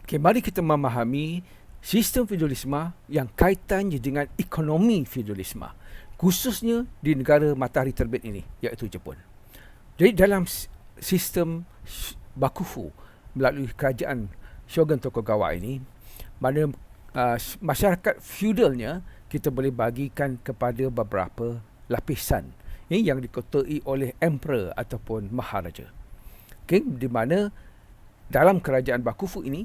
Okay, mari kita memahami sistem feudalisme yang kaitannya dengan ekonomi feudalisme, khususnya di negara matahari terbit ini, iaitu Jepun. Jadi dalam sistem Bakufu melalui kerajaan Shogun Tokugawa ini, mana masyarakat feudalnya kita boleh bagikan kepada beberapa lapisan yang diketuai oleh emperor ataupun maharaja. Okay, di mana dalam kerajaan Bakufu ini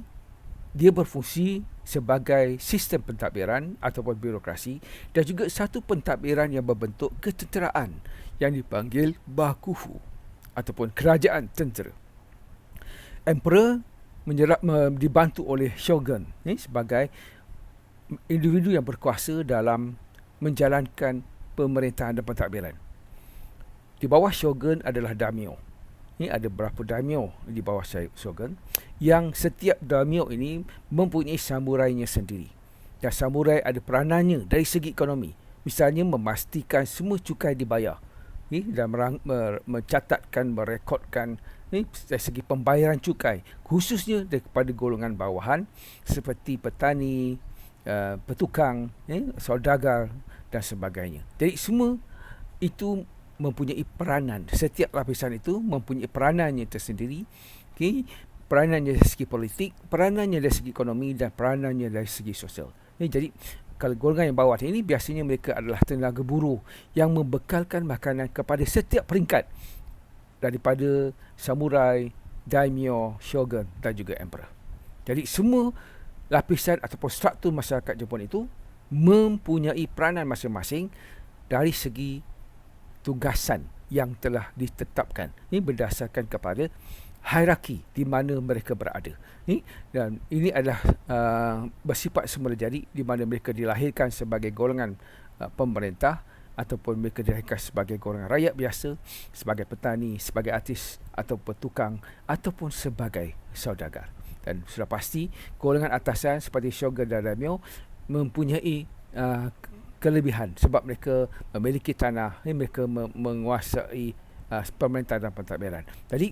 dia berfungsi sebagai sistem pentadbiran ataupun birokrasi dan juga satu pentadbiran yang berbentuk ketenteraan yang dipanggil Bakufu ataupun kerajaan tentera. Emperor dibantu oleh shogun sebagai individu yang berkuasa dalam menjalankan pemerintahan dan pentadbiran. Di bawah shogun adalah daimyo. Ini ada berapa daimyo di bawah shogun, yang setiap daimyo ini mempunyai samurainya sendiri. Dan samurai ada peranannya dari segi ekonomi. Misalnya memastikan semua cukai dibayar, dan mencatatkan, merekodkan dari segi pembayaran cukai, khususnya daripada golongan bawahan seperti petani, petukang, saudagar dan sebagainya. Jadi semua itu mempunyai peranan. Setiap lapisan itu mempunyai peranannya tersendiri. Okay? Peranannya dari segi politik, peranannya dari segi ekonomi dan peranannya dari segi sosial. Jadi kalau golongan yang bawah ini biasanya mereka adalah tenaga buruh yang membekalkan makanan kepada setiap peringkat daripada samurai, daimyo, shogun dan juga emperor. Jadi semua lapisan ataupun struktur masyarakat Jepun itu mempunyai peranan masing-masing dari segi tugasan yang telah ditetapkan. Ini berdasarkan kepada hierarki di mana mereka berada. Dan ini adalah bersifat semula jadi di mana mereka dilahirkan sebagai golongan pemerintah ataupun mereka dilahirkan sebagai golongan rakyat biasa, sebagai petani, sebagai artis atau petukang ataupun sebagai saudagar. Dan sudah pasti golongan atasan seperti shogun dan daimyo mempunyai kelebihan sebab mereka memiliki tanah, mereka menguasai pemerintahan dan pentadbiran. Jadi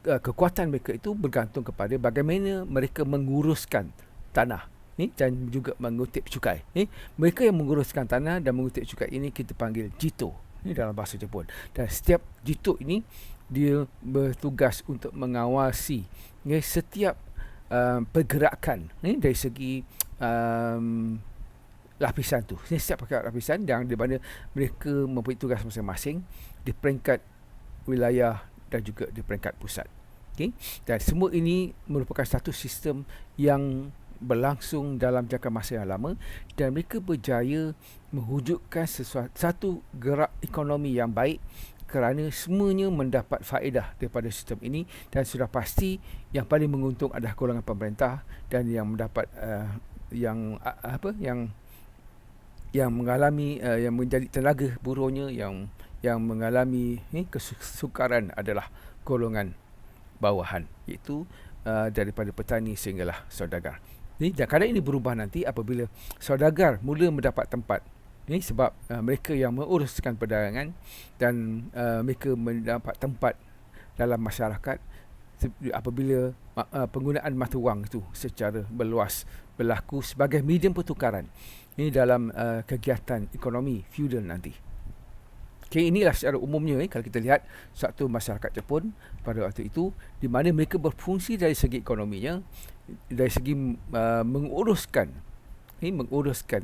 kekuatan mereka itu bergantung kepada bagaimana mereka menguruskan tanah dan juga mengutip cukai. Mereka yang menguruskan tanah dan mengutip cukai ini kita panggil jito dalam bahasa Jepun. Dan setiap jito ini dia bertugas untuk mengawasi setiap pergerakan dari segi lapisan tu. Setiap lapisan yang di mana mereka mempunyai tugas masing-masing di peringkat wilayah dan juga di peringkat pusat. Okay? Dan semua ini merupakan satu sistem yang berlangsung dalam jangka masa yang lama dan mereka berjaya mewujudkan satu gerak ekonomi yang baik kerana semuanya mendapat faedah daripada sistem ini dan sudah pasti yang paling menguntung adalah golongan pemerintah dan yang mendapat yang mengalami yang menjadi tenaga buruhnya yang mengalami kesukaran adalah golongan bawahan, iaitu daripada petani sehinggalah saudagar. Dan keadaan ini berubah nanti apabila saudagar mula mendapat tempat, sebab mereka yang menguruskan perdagangan dan mereka mendapat tempat dalam masyarakat apabila penggunaan mata wang itu secara berluas berlaku sebagai medium pertukaran dalam kegiatan ekonomi feudal nanti. Okay, inilah secara umumnya kalau kita lihat satu masyarakat Jepun pada waktu itu di mana mereka berfungsi dari segi ekonominya, dari segi menguruskan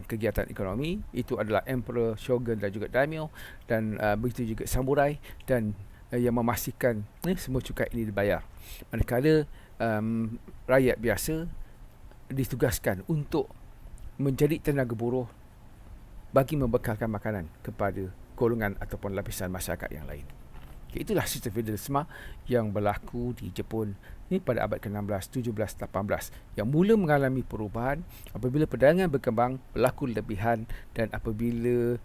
kegiatan ekonomi itu adalah emperor, shogun dan juga daimyo dan begitu juga samurai dan yang memastikan semua cukai ini dibayar. Manakala rakyat biasa ditugaskan untuk menjadi tenaga buruh bagi membekalkan makanan kepada golongan ataupun lapisan masyarakat yang lain. Itulah sistem feudalisme yang berlaku di Jepun pada abad ke-16, 17, 18 yang mula mengalami perubahan apabila perdagangan berkembang, berlaku lebihan dan apabila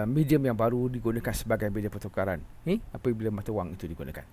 medium yang baru digunakan sebagai media pertukaran apabila mata wang itu digunakan.